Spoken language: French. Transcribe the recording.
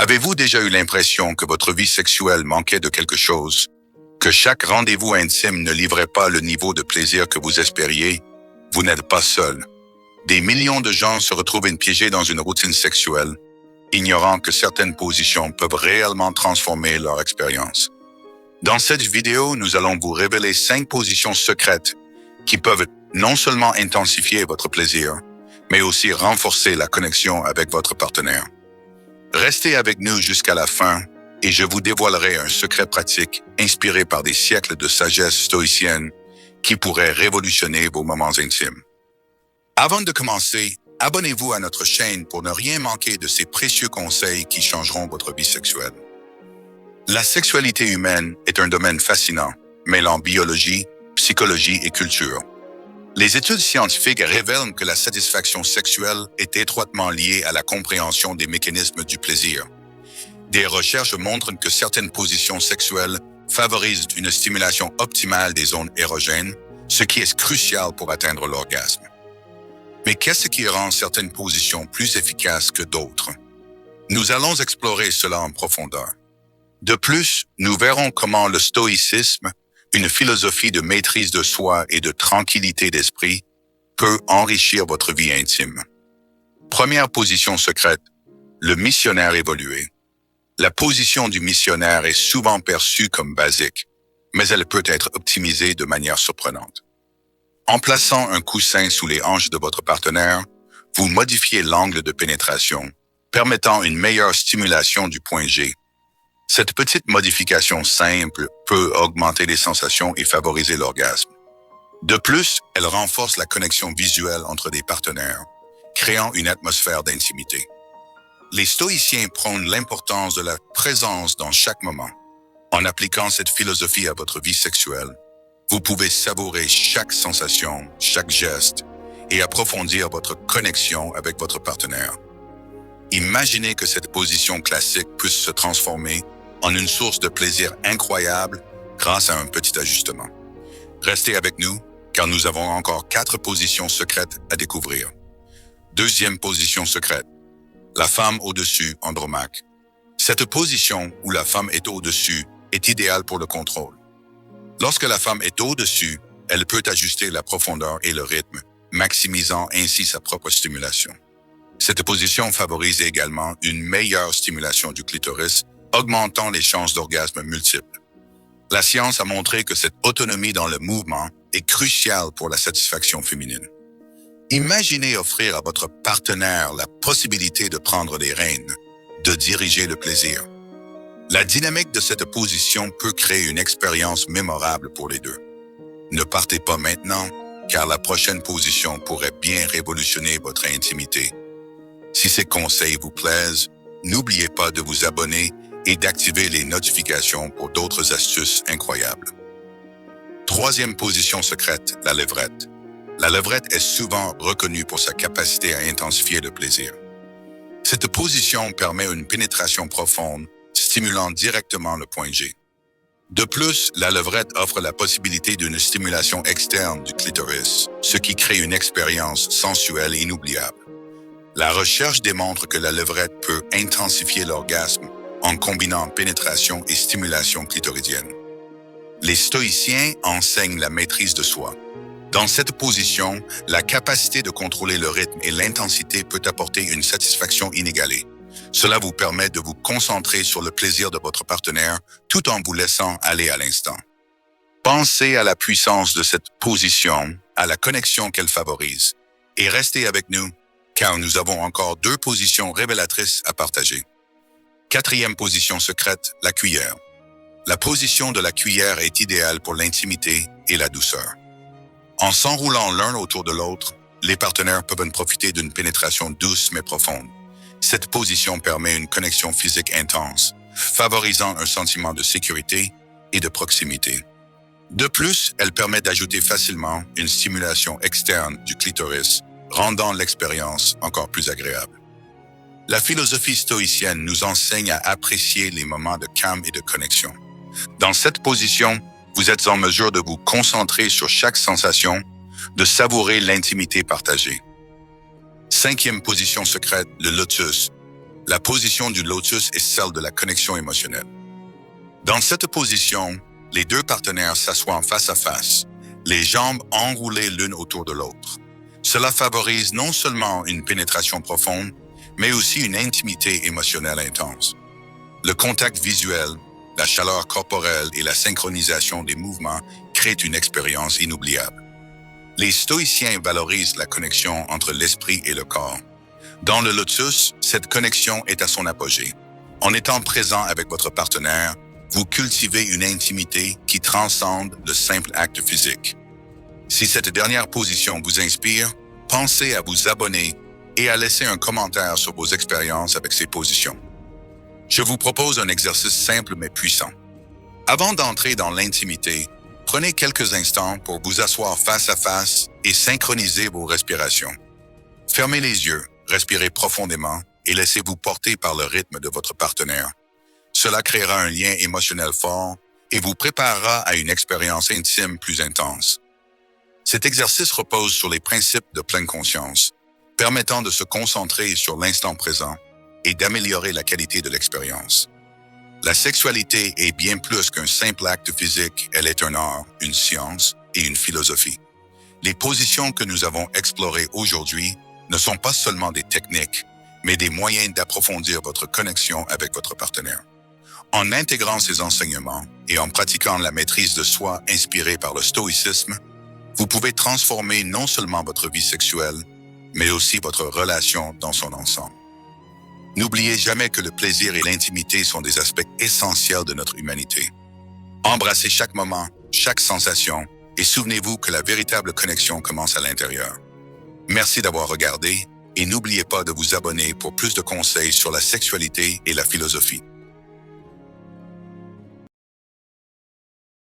Avez-vous déjà eu l'impression que votre vie sexuelle manquait de quelque chose, que chaque rendez-vous intime ne livrait pas le niveau de plaisir que vous espériez? Vous n'êtes pas seul. Des millions de gens se retrouvent piégés dans une routine sexuelle, ignorant que certaines positions peuvent réellement transformer leur expérience. Dans cette vidéo, nous allons vous révéler 5 positions secrètes qui peuvent non seulement intensifier votre plaisir, mais aussi renforcer la connexion avec votre partenaire. Restez avec nous jusqu'à la fin et je vous dévoilerai un secret pratique inspiré par des siècles de sagesse stoïcienne qui pourrait révolutionner vos moments intimes. Avant de commencer, abonnez-vous à notre chaîne pour ne rien manquer de ces précieux conseils qui changeront votre vie sexuelle. La sexualité humaine est un domaine fascinant, mêlant biologie, psychologie et culture. Les études scientifiques révèlent que la satisfaction sexuelle est étroitement liée à la compréhension des mécanismes du plaisir. Des recherches montrent que certaines positions sexuelles favorisent une stimulation optimale des zones érogènes, ce qui est crucial pour atteindre l'orgasme. Mais qu'est-ce qui rend certaines positions plus efficaces que d'autres? Nous allons explorer cela en profondeur. De plus, nous verrons comment le stoïcisme, une philosophie de maîtrise de soi et de tranquillité d'esprit, peut enrichir votre vie intime. Première position secrète, le missionnaire évolué. La position du missionnaire est souvent perçue comme basique, mais elle peut être optimisée de manière surprenante. En plaçant un coussin sous les hanches de votre partenaire, vous modifiez l'angle de pénétration, permettant une meilleure stimulation du point G. Cette petite modification simple peut augmenter les sensations et favoriser l'orgasme. De plus, elle renforce la connexion visuelle entre des partenaires, créant une atmosphère d'intimité. Les stoïciens prônent l'importance de la présence dans chaque moment. En appliquant cette philosophie à votre vie sexuelle, vous pouvez savourer chaque sensation, chaque geste et approfondir votre connexion avec votre partenaire. Imaginez que cette position classique puisse se transformer en une source de plaisir incroyable grâce à un petit ajustement. Restez avec nous, car nous avons encore 4 positions secrètes à découvrir. Deuxième position secrète, la femme au-dessus, andromaque. Cette position où la femme est au-dessus est idéale pour le contrôle. Lorsque la femme est au-dessus, elle peut ajuster la profondeur et le rythme, maximisant ainsi sa propre stimulation. Cette position favorise également une meilleure stimulation du clitoris, augmentant les chances d'orgasme multiples. La science a montré que cette autonomie dans le mouvement est cruciale pour la satisfaction féminine. Imaginez offrir à votre partenaire la possibilité de prendre les rênes, de diriger le plaisir. La dynamique de cette position peut créer une expérience mémorable pour les deux. Ne partez pas maintenant, car la prochaine position pourrait bien révolutionner votre intimité. Si ces conseils vous plaisent, n'oubliez pas de vous abonner et d'activer les notifications pour d'autres astuces incroyables. Troisième position secrète, la levrette. La levrette est souvent reconnue pour sa capacité à intensifier le plaisir. Cette position permet une pénétration profonde, stimulant directement le point G. De plus, la levrette offre la possibilité d'une stimulation externe du clitoris, ce qui crée une expérience sensuelle et inoubliable. La recherche démontre que la levrette peut intensifier l'orgasme en combinant pénétration et stimulation clitoridienne. Les stoïciens enseignent la maîtrise de soi. Dans cette position, la capacité de contrôler le rythme et l'intensité peut apporter une satisfaction inégalée. Cela vous permet de vous concentrer sur le plaisir de votre partenaire tout en vous laissant aller à l'instant. Pensez à la puissance de cette position, à la connexion qu'elle favorise, et restez avec nous, car nous avons encore 2 positions révélatrices à partager. Quatrième position secrète, la cuillère. La position de la cuillère est idéale pour l'intimité et la douceur. En s'enroulant l'un autour de l'autre, les partenaires peuvent profiter d'une pénétration douce mais profonde. Cette position permet une connexion physique intense, favorisant un sentiment de sécurité et de proximité. De plus, elle permet d'ajouter facilement une stimulation externe du clitoris, rendant l'expérience encore plus agréable. La philosophie stoïcienne nous enseigne à apprécier les moments de calme et de connexion. Dans cette position, vous êtes en mesure de vous concentrer sur chaque sensation, de savourer l'intimité partagée. Cinquième position secrète, le lotus. La position du lotus est celle de la connexion émotionnelle. Dans cette position, les deux partenaires s'assoient face à face, les jambes enroulées l'une autour de l'autre. Cela favorise non seulement une pénétration profonde, mais aussi une intimité émotionnelle intense. Le contact visuel, la chaleur corporelle et la synchronisation des mouvements créent une expérience inoubliable. Les stoïciens valorisent la connexion entre l'esprit et le corps. Dans le lotus, cette connexion est à son apogée. En étant présent avec votre partenaire, vous cultivez une intimité qui transcende le simple acte physique. Si cette dernière position vous inspire, pensez à vous abonner et à laisser un commentaire sur vos expériences avec ces positions. Je vous propose un exercice simple mais puissant. Avant d'entrer dans l'intimité, prenez quelques instants pour vous asseoir face à face et synchroniser vos respirations. Fermez les yeux, respirez profondément et laissez-vous porter par le rythme de votre partenaire. Cela créera un lien émotionnel fort et vous préparera à une expérience intime plus intense. Cet exercice repose sur les principes de pleine conscience, permettant de se concentrer sur l'instant présent et d'améliorer la qualité de l'expérience. La sexualité est bien plus qu'un simple acte physique, elle est un art, une science et une philosophie. Les positions que nous avons explorées aujourd'hui ne sont pas seulement des techniques, mais des moyens d'approfondir votre connexion avec votre partenaire. En intégrant ces enseignements et en pratiquant la maîtrise de soi inspirée par le stoïcisme, vous pouvez transformer non seulement votre vie sexuelle, mais aussi votre relation dans son ensemble. N'oubliez jamais que le plaisir et l'intimité sont des aspects essentiels de notre humanité. Embrassez chaque moment, chaque sensation, et souvenez-vous que la véritable connexion commence à l'intérieur. Merci d'avoir regardé, et n'oubliez pas de vous abonner pour plus de conseils sur la sexualité et la philosophie.